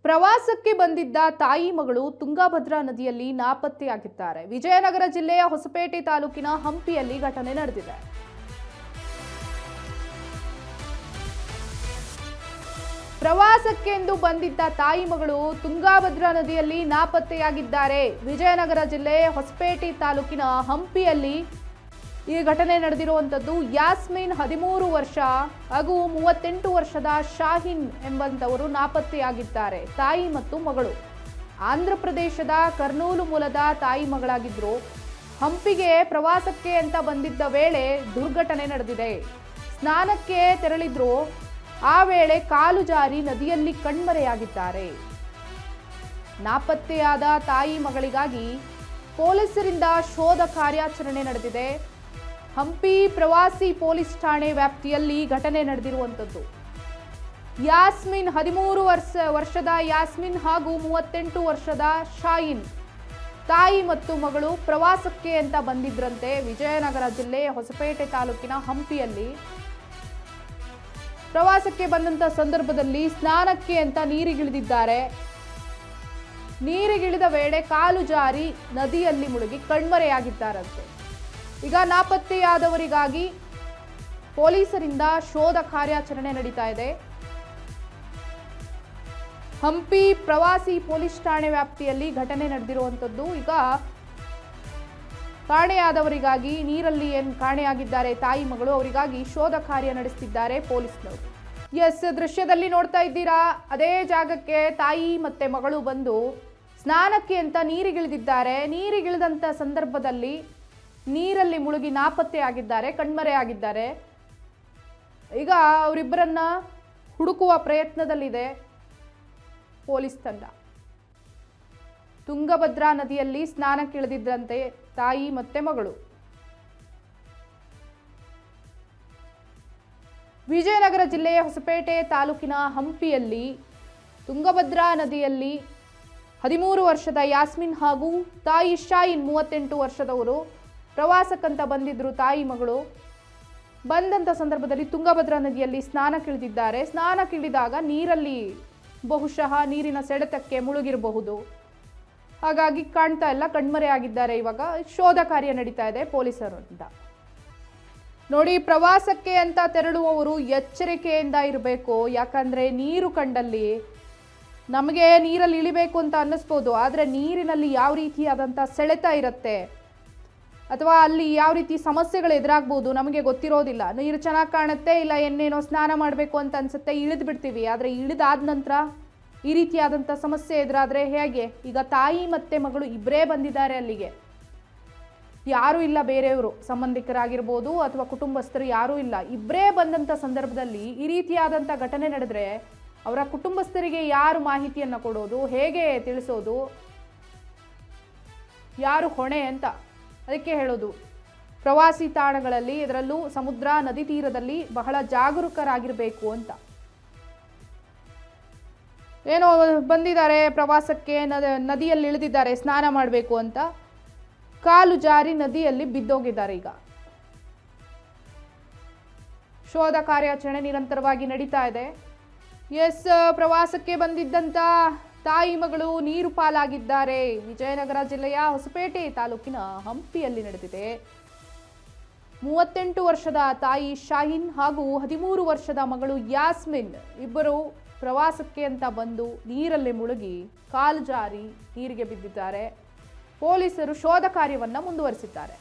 ಪ್ರವಾಸಕ್ಕೆ ಬಂದಿದ್ದ ತಾಯಿ ಮಗಳು ತುಂಗಭದ್ರಾ ನದಿಯಲ್ಲಿ ನಾಪತ್ತೆಯಾಗಿದ್ದಾರೆ. ವಿಜಯನಗರ ಜಿಲ್ಲೆಯ ಹೊಸಪೇಟೆ ತಾಲೂಕಿನ ಹಂಪಿಯಲ್ಲಿ ಘಟನೆ ನಡೆದಿದೆ. ಪ್ರವಾಸಕ್ಕೆಂದು ಬಂದಿದ್ದ ತಾಯಿ ಮಗಳು ತುಂಗಭದ್ರಾ ನದಿಯಲ್ಲಿ ನಾಪತ್ತೆಯಾಗಿದ್ದಾರೆ. ವಿಜಯನಗರ ಜಿಲ್ಲೆ ಹೊಸಪೇಟೆ ತಾಲೂಕಿನ ಹಂಪಿಯಲ್ಲಿ ಈ ಘಟನೆ ನಡೆದಿರುವಂತದ್ದು. ಯಾಸ್ಮಿನ್ 13 ವರ್ಷ ಹಾಗೂ 38 ವರ್ಷದ ಶಾಹೀನ್ ಎಂಬಂತವರು ನಾಪತ್ತೆಯಾಗಿದ್ದಾರೆ. ತಾಯಿ ಮತ್ತು ಮಗಳು ಆಂಧ್ರ ಪ್ರದೇಶದ ಕರ್ನೂಲು ಮೂಲದ ತಾಯಿ ಮಗಳಾಗಿದ್ರು. ಹಂಪಿಗೆ ಪ್ರವಾಸಕ್ಕೆ ಅಂತ ಬಂದಿದ್ದ ವೇಳೆ ದುರ್ಘಟನೆ ನಡೆದಿದೆ. ಸ್ನಾನಕ್ಕೆ ತೆರಳಿದ್ರು. ಆ ವೇಳೆ ಕಾಲು ಜಾರಿ ನದಿಯಲ್ಲಿ ಕಣ್ಮರೆಯಾಗಿದ್ದಾರೆ. ನಾಪತ್ತೆಯಾದ ತಾಯಿ ಮಗಳಿಗಾಗಿ ಪೊಲೀಸರಿಂದ ಶೋಧ ಕಾರ್ಯಾಚರಣೆ ನಡೆದಿದೆ. ಹಂಪಿ ಪ್ರವಾಸಿ ಪೊಲೀಸ್ ಠಾಣೆ ವ್ಯಾಪ್ತಿಯಲ್ಲಿ ಘಟನೆ ನಡೆದಿರುವಂಥದ್ದು. ಯಾಸ್ಮಿನ್ 13 ವರ್ಷದ ಯಾಸ್ಮಿನ್ ಹಾಗೂ 38 ವರ್ಷದ ಶಾಹೀನ್ ತಾಯಿ ಮತ್ತು ಮಗಳು ಪ್ರವಾಸಕ್ಕೆ ಅಂತ ಬಂದಿದ್ರಂತೆ. ವಿಜಯನಗರ ಜಿಲ್ಲೆ ಹೊಸಪೇಟೆ ತಾಲೂಕಿನ ಹಂಪಿಯಲ್ಲಿ ಪ್ರವಾಸಕ್ಕೆ ಬಂದಂತ ಸಂದರ್ಭದಲ್ಲಿ ಸ್ನಾನಕ್ಕೆ ಅಂತ ನೀರಿಗಿಳಿದಿದ್ದಾರೆ. ನೀರಿಗಿಳಿದ ವೇಳೆ ಕಾಲು ಜಾರಿ ನದಿಯಲ್ಲಿ ಮುಳುಗಿ ಕಣ್ಮರೆಯಾಗಿದ್ದಾರಂತೆ. ಈಗ ನಾಪತ್ತೆಯಾದವರಿಗಾಗಿ ಪೊಲೀಸರಿಂದ ಶೋಧ ಕಾರ್ಯಾಚರಣೆ ನಡೀತಾ ಇದೆ. ಹಂಪಿ ಪ್ರವಾಸಿ ಪೊಲೀಸ್ ಠಾಣೆ ವ್ಯಾಪ್ತಿಯಲ್ಲಿ ಘಟನೆ ನಡೆದಿರುವಂತದ್ದು. ಈಗ ಕಾಣೆಯಾದವರಿಗಾಗಿ ನೀರಲ್ಲಿ ಕಾಣೆಯಾಗಿದ್ದಾರೆ ತಾಯಿ ಮಗಳು, ಅವರಿಗಾಗಿ ಶೋಧ ಕಾರ್ಯ ನಡೆಸುತ್ತಿದ್ದಾರೆ ಪೊಲೀಸ್ನವರು. ಎಸ್, ದೃಶ್ಯದಲ್ಲಿ ನೋಡ್ತಾ ಇದ್ದೀರಾ, ಅದೇ ಜಾಗಕ್ಕೆ ತಾಯಿ ಮತ್ತೆ ಮಗಳು ಬಂದು ಸ್ನಾನಕ್ಕೆ ಅಂತ ನೀರಿಗಿಳಿದಿದ್ದಾರೆ. ನೀರಿಗಿಳಿದಂತ ಸಂದರ್ಭದಲ್ಲಿ ನೀರಲ್ಲಿ ಮುಳುಗಿ ನಾಪತ್ತೆಯಾಗಿದ್ದಾರೆ, ಕಣ್ಮರೆಯಾಗಿದ್ದಾರೆ. ಈಗ ಅವರಿಬ್ಬರನ್ನ ಹುಡುಕುವ ಪ್ರಯತ್ನದಲ್ಲಿದೆ ಪೊಲೀಸ್ ತಂಡ. ತುಂಗಭದ್ರಾ ನದಿಯಲ್ಲಿ ಸ್ನಾನಕ್ಕಿಳಿದಿದ್ದಂತೆ ತಾಯಿ ಮತ್ತೆ ಮಗಳು. ವಿಜಯನಗರ ಜಿಲ್ಲೆಯ ಹೊಸಪೇಟೆ ತಾಲೂಕಿನ ಹಂಪಿಯಲ್ಲಿ ತುಂಗಭದ್ರಾ ನದಿಯಲ್ಲಿ 13 ವರ್ಷದ ಯಾಸ್ಮಿನ್ ಹಾಗೂ ತಾಯಿ ಶಾಹೀನ್ 38 ವರ್ಷದವರು ಪ್ರವಾಸಕ್ಕಂತ ಬಂದಿದ್ರು. ತಾಯಿ ಮಗಳು ಬಂದಂತ ಸಂದರ್ಭದಲ್ಲಿ ತುಂಗಭದ್ರಾ ನದಿಯಲ್ಲಿ ಸ್ನಾನಕ್ಕಿಳಿದಿದ್ದಾರೆ. ಸ್ನಾನಕ್ಕಿಳಿದಾಗ ನೀರಲ್ಲಿ ಬಹುಶಃ ನೀರಿನ ಸೆಳೆತಕ್ಕೆ ಮುಳುಗಿರಬಹುದು. ಹಾಗಾಗಿ ಕಾಣ್ತಾ ಇಲ್ಲ, ಕಣ್ಮರೆಯಾಗಿದ್ದಾರೆ. ಇವಾಗ ಶೋಧ ಕಾರ್ಯ ನಡೀತಾ ಇದೆ ಪೊಲೀಸರಿಂದ. ನೋಡಿ, ಪ್ರವಾಸಕ್ಕೆ ಅಂತ ತೆರಳುವವರು ಎಚ್ಚರಿಕೆಯಿಂದ ಇರಬೇಕು. ಯಾಕಂದ್ರೆ ನೀರು ಕಂಡಲ್ಲಿ ನಮಗೆ ನೀರಲ್ಲಿ ಇಳಿಬೇಕು ಅಂತ ಅನ್ನಿಸ್ಬೋದು, ಆದರೆ ನೀರಿನಲ್ಲಿ ಯಾವ ರೀತಿಯಾದಂಥ ಸೆಳೆತ ಇರುತ್ತೆ ಅಥವಾ ಅಲ್ಲಿ ಯಾವ ರೀತಿ ಸಮಸ್ಯೆಗಳು ಎದುರಾಗ್ಬೋದು ನಮಗೆ ಗೊತ್ತಿರೋದಿಲ್ಲ. ನೀರು ಚೆನ್ನಾಗಿ ಕಾಣುತ್ತೆ, ಇಲ್ಲ ಏನೇನೋ ಸ್ನಾನ ಮಾಡಬೇಕು ಅಂತ ಅನ್ಸುತ್ತೆ, ಇಳಿದು ಬಿಡ್ತೀವಿ. ಆದರೆ ಇಳಿದಾದ ನಂತರ ಈ ರೀತಿಯಾದಂಥ ಸಮಸ್ಯೆ ಎದುರಾದರೆ ಹೇಗೆ? ಈಗ ತಾಯಿ ಮತ್ತೆ ಮಗಳು ಇಬ್ಬರೇ ಬಂದಿದ್ದಾರೆ ಅಲ್ಲಿಗೆ, ಯಾರೂ ಇಲ್ಲ, ಬೇರೆಯವರು ಸಂಬಂಧಿಕರಾಗಿರ್ಬೋದು ಅಥವಾ ಕುಟುಂಬಸ್ಥರು ಯಾರೂ ಇಲ್ಲ. ಇಬ್ಬರೇ ಬಂದಂಥ ಸಂದರ್ಭದಲ್ಲಿ ಈ ರೀತಿಯಾದಂಥ ಘಟನೆ ನಡೆದ್ರೆ ಅವರ ಕುಟುಂಬಸ್ಥರಿಗೆ ಯಾರು ಮಾಹಿತಿಯನ್ನು ಕೊಡೋದು, ಹೇಗೆ ತಿಳಿಸೋದು, ಯಾರು ಹೊಣೆ ಅಂತ. ಅದಕ್ಕೆ ಹೇಳೋದು, ಪ್ರವಾಸಿ ತಾಣಗಳಲ್ಲಿ ಇದರಲ್ಲೂ ಸಮುದ್ರ ನದಿ ತೀರದಲ್ಲಿ ಬಹಳ ಜಾಗರೂಕರಾಗಿರಬೇಕು ಅಂತ. ಏನೋ ಬಂದಿದ್ದಾರೆ ಪ್ರವಾಸಕ್ಕೆ, ನದಿಯಲ್ಲಿ ಇಳಿದಿದ್ದಾರೆ ಸ್ನಾನ ಮಾಡಬೇಕು ಅಂತ, ಕಾಲು ಜಾರಿ ನದಿಯಲ್ಲಿ ಬಿದ್ದೋಗಿದ್ದಾರೆ. ಈಗ ಶೋಧ ಕಾರ್ಯಾಚರಣೆ ನಿರಂತರವಾಗಿ ನಡೀತಾ ಇದೆ. ಎಸ್, ಪ್ರವಾಸಕ್ಕೆ ಬಂದಿದ್ದಂತ ತಾಯಿ ಮಗಳು ನೀರು ಪಾಲಾಗಿದ್ದಾರೆ. ವಿಜಯನಗರ ಜಿಲ್ಲೆಯ ಹೊಸಪೇಟೆ ತಾಲೂಕಿನ ಹಂಪಿಯಲ್ಲಿ ನಡೆದಿದೆ. 38 ವರ್ಷದ ತಾಯಿ ಶಾಹೀನ್ ಹಾಗೂ 13 ವರ್ಷದ ಮಗಳು ಯಾಸ್ಮಿನ್ ಇಬ್ಬರು ಪ್ರವಾಸಕ್ಕೆ ಅಂತ ಬಂದು ನೀರಲ್ಲಿ ಮುಳುಗಿ ಕಾಲು ಜಾರಿ ನೀರಿಗೆ ಬಿದ್ದಿದ್ದಾರೆ. ಪೊಲೀಸರು ಶೋಧ ಕಾರ್ಯವನ್ನು ಮುಂದುವರಿಸಿದ್ದಾರೆ.